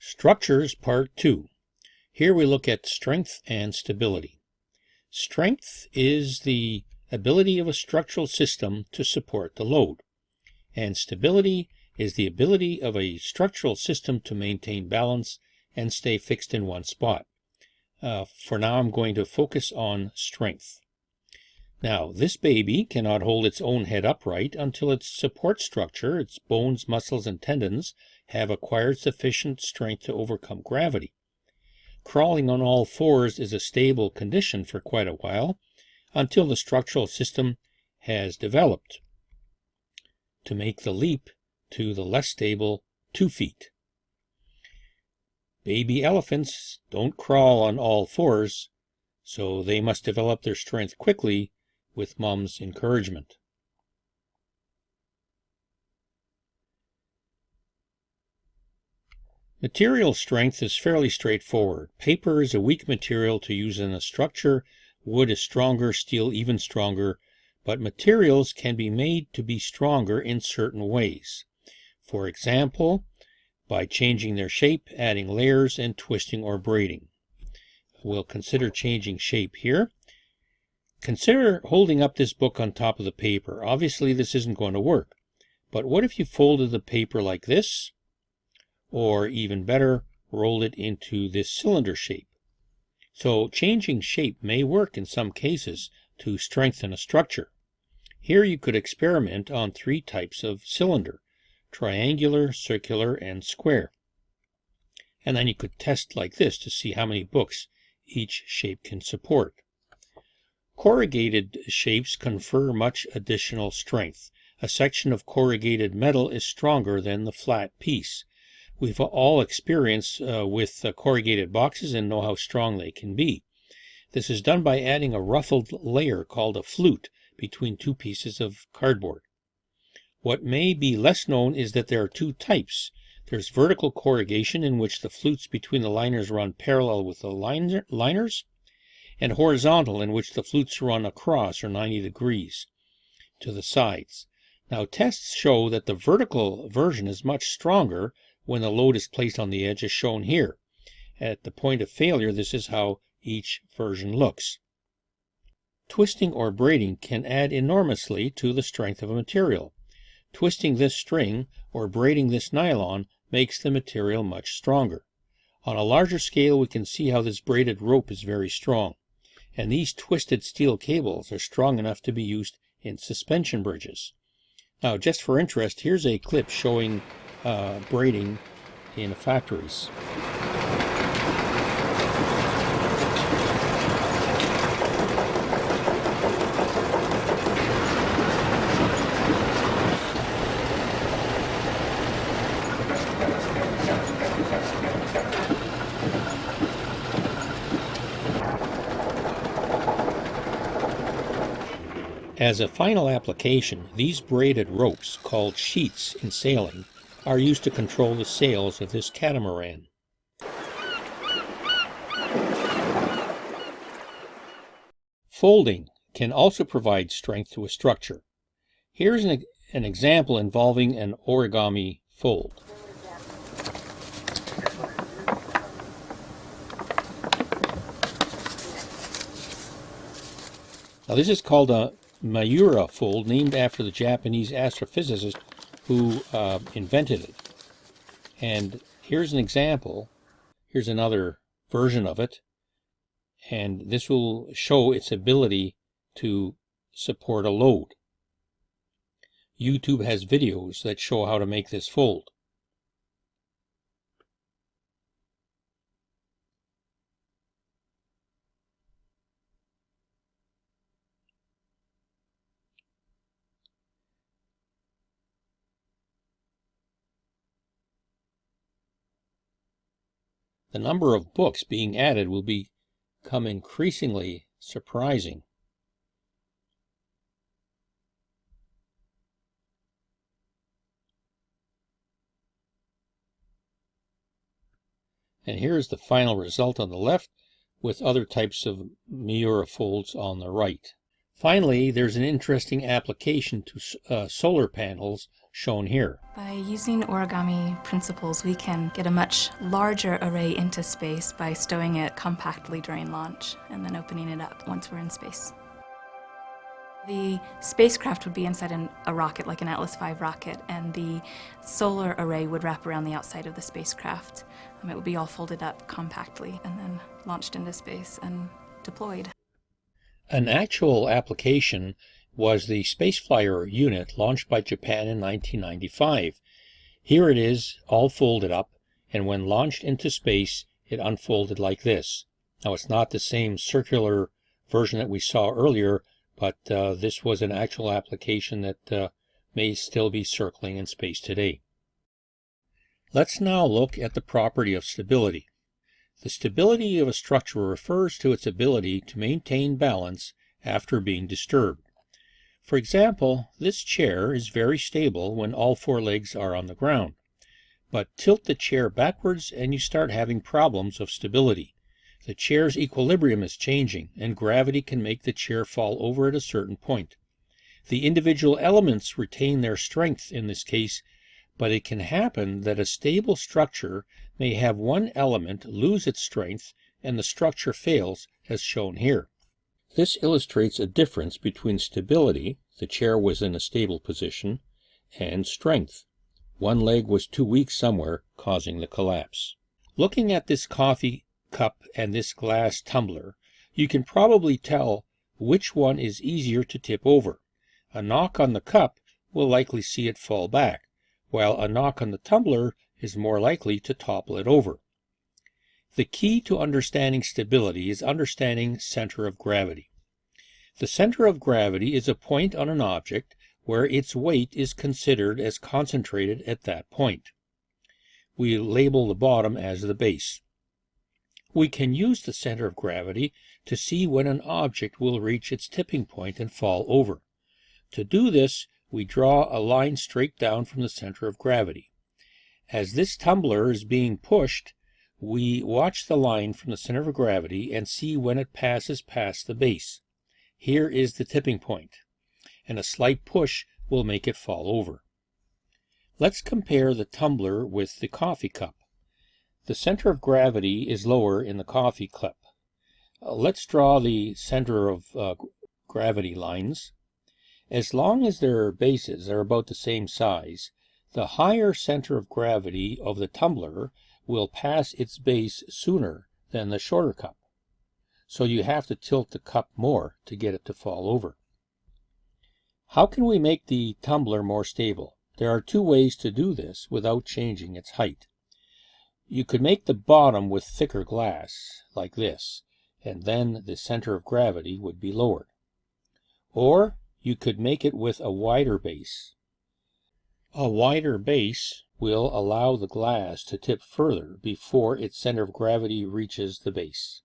Structures Part 2. Here we look at strength and stability. Strength is the ability of a structural system to support the load, and stability is the ability of a structural system to maintain balance and stay fixed in one spot. For now, I'm going to focus on strength. Now, this baby cannot hold its own head upright until its support structure, its bones, muscles, and tendons, have acquired sufficient strength to overcome gravity. Crawling on all fours is a stable condition for quite a while, until the structural system has developed to make the leap to the less stable 2 feet. Baby elephants don't crawl on all fours, so they must develop their strength quickly with mom's encouragement. Material strength is fairly straightforward. Paper is a weak material to use in a structure, wood is stronger, steel even stronger, but materials can be made to be stronger in certain ways. For example, by changing their shape, adding layers, and twisting or braiding. We'll consider changing shape here. Consider holding up this book on top of the paper. Obviously, this isn't going to work. But what if you folded the paper like this? Or even better, rolled it into this cylinder shape. So changing shape may work in some cases to strengthen a structure. Here you could experiment on 3 types of cylinder: triangular, circular, and square. And then you could test like this to see how many books each shape can support. Corrugated shapes confer much additional strength. A section of corrugated metal is stronger than the flat piece. We've all experienced with corrugated boxes and know how strong they can be. This is done by adding a ruffled layer called a flute between 2 pieces of cardboard. What may be less known is that there are 2 types. There's vertical corrugation, in which the flutes between the liners run parallel with the liners, and horizontal, in which the flutes run across or 90 degrees to the sides. Now, tests show that the vertical version is much stronger when the load is placed on the edge, as shown here. At the point of failure, this is how each version looks. Twisting or braiding can add enormously to the strength of a material. Twisting this string or braiding this nylon makes the material much stronger. On a larger scale, we can see how this braided rope is very strong. And these twisted steel cables are strong enough to be used in suspension bridges. Now, just for interest, here's a clip showing braiding in factories. As a final application, these braided ropes, called sheets in sailing, are used to control the sails of this catamaran. Folding can also provide strength to a structure. Here's an example involving an origami fold. Now, this is called a Miura fold, named after the Japanese astrophysicist who invented it. And here's an example. Here's another version of it. And this will show its ability to support a load. YouTube has videos that show how to make this fold. The number of books being added will become increasingly surprising. And here's the final result on the left, with other types of Miura folds on the right. Finally, there's an interesting application to solar panels shown here. By using origami principles, we can get a much larger array into space by stowing it compactly during launch and then opening it up once we're in space. The spacecraft would be inside a rocket, like an Atlas V rocket, and the solar array would wrap around the outside of the spacecraft. It would be all folded up compactly and then launched into space and deployed. An actual application was the Space Flyer unit launched by Japan in 1995. Here it is, all folded up, and when launched into space, it unfolded like this. Now, it's not the same circular version that we saw earlier, but this was an actual application that may still be circling in space today. Let's now look at the property of stability. The stability of a structure refers to its ability to maintain balance after being disturbed. For example, this chair is very stable when all four legs are on the ground. But tilt the chair backwards and you start having problems of stability. The chair's equilibrium is changing, and gravity can make the chair fall over at a certain point. The individual elements retain their strength in this case, but it can happen that a stable structure may have one element lose its strength and the structure fails, as shown here. This illustrates a difference between stability, the chair was in a stable position, and strength. One leg was too weak somewhere, causing the collapse. Looking at this coffee cup and this glass tumbler, you can probably tell which one is easier to tip over. A knock on the cup will likely see it fall back, while a knock on the tumbler is more likely to topple it over. The key to understanding stability is understanding center of gravity. The center of gravity is a point on an object where its weight is considered as concentrated at that point. We label the bottom as the base. We can use the center of gravity to see when an object will reach its tipping point and fall over. To do this, we draw a line straight down from the center of gravity. As this tumbler is being pushed, we watch the line from the center of gravity and see when it passes past the base. Here is the tipping point, and a slight push will make it fall over. Let's compare the tumbler with the coffee cup. The center of gravity is lower in the coffee cup. Let's draw the center of gravity lines. As long as their bases are about the same size, the higher center of gravity of the tumbler will pass its base sooner than the shorter cup. So you have to tilt the cup more to get it to fall over. How can we make the tumbler more stable? There are two ways to do this without changing its height. You could make the bottom with thicker glass, like this, and then the center of gravity would be lowered. Or you could make it with a wider base. A wider base will allow the glass to tip further before its center of gravity reaches the base.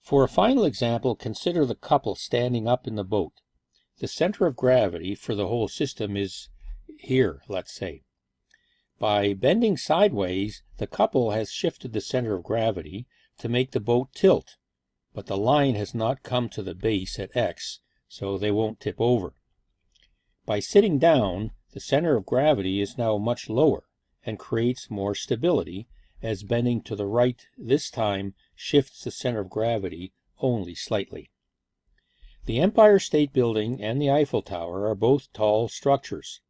For a final example, consider the couple standing up in the boat. The center of gravity for the whole system is here, let's say. By bending sideways, the couple has shifted the center of gravity to make the boat tilt, but the line has not come to the base at X, so they won't tip over. By sitting down, the center of gravity is now much lower and creates more stability, as bending to the right this time shifts the center of gravity only slightly. The Empire State Building and the Eiffel Tower are both tall structures.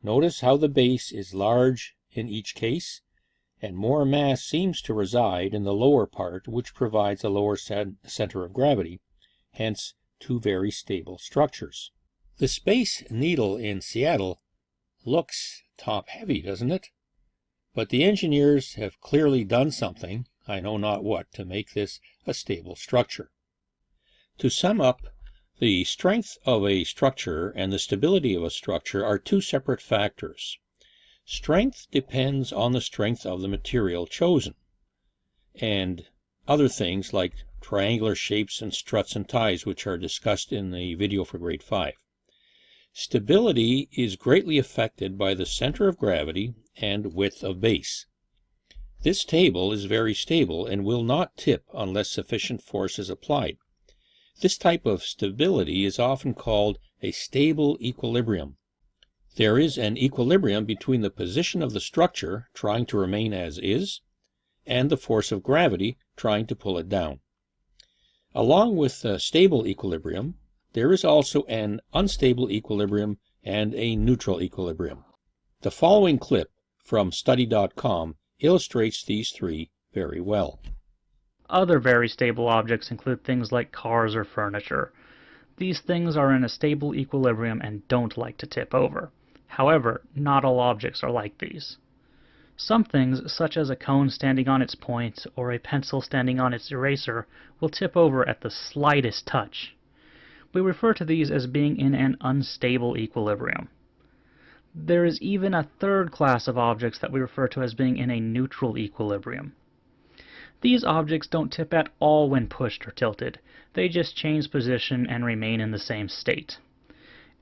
Notice how the base is large in each case, and more mass seems to reside in the lower part, which provides a lower center of gravity, hence two very stable structures. The Space Needle in Seattle looks top-heavy, doesn't it? But the engineers have clearly done something, I know not what, to make this a stable structure. To sum up, the strength of a structure and the stability of a structure are two separate factors. Strength depends on the strength of the material chosen, and other things like triangular shapes and struts and ties, which are discussed in the video for grade 5. Stability is greatly affected by the center of gravity and width of base. This table is very stable and will not tip unless sufficient force is applied. This type of stability is often called a stable equilibrium. There is an equilibrium between the position of the structure, trying to remain as is, and the force of gravity, trying to pull it down. Along with a stable equilibrium, there is also an unstable equilibrium and a neutral equilibrium. The following clip from study.com illustrates these three very well. Other very stable objects include things like cars or furniture. These things are in a stable equilibrium and don't like to tip over. However, not all objects are like these. Some things, such as a cone standing on its point or a pencil standing on its eraser, will tip over at the slightest touch. We refer to these as being in an unstable equilibrium. There is even a third class of objects that we refer to as being in a neutral equilibrium. These objects don't tip at all when pushed or tilted. They just change position and remain in the same state.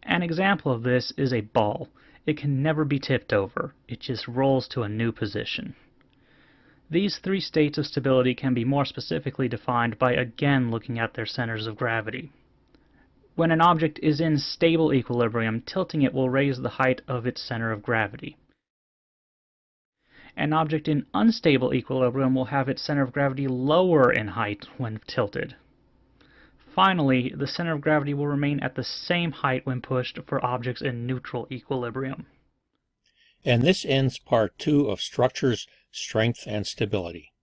An example of this is a ball. It can never be tipped over. It just rolls to a new position. These three states of stability can be more specifically defined by again looking at their centers of gravity. When an object is in stable equilibrium, tilting it will raise the height of its center of gravity. An object in unstable equilibrium will have its center of gravity lower in height when tilted. Finally, the center of gravity will remain at the same height when pushed for objects in neutral equilibrium. And this ends part 2 of structures, strength, and stability.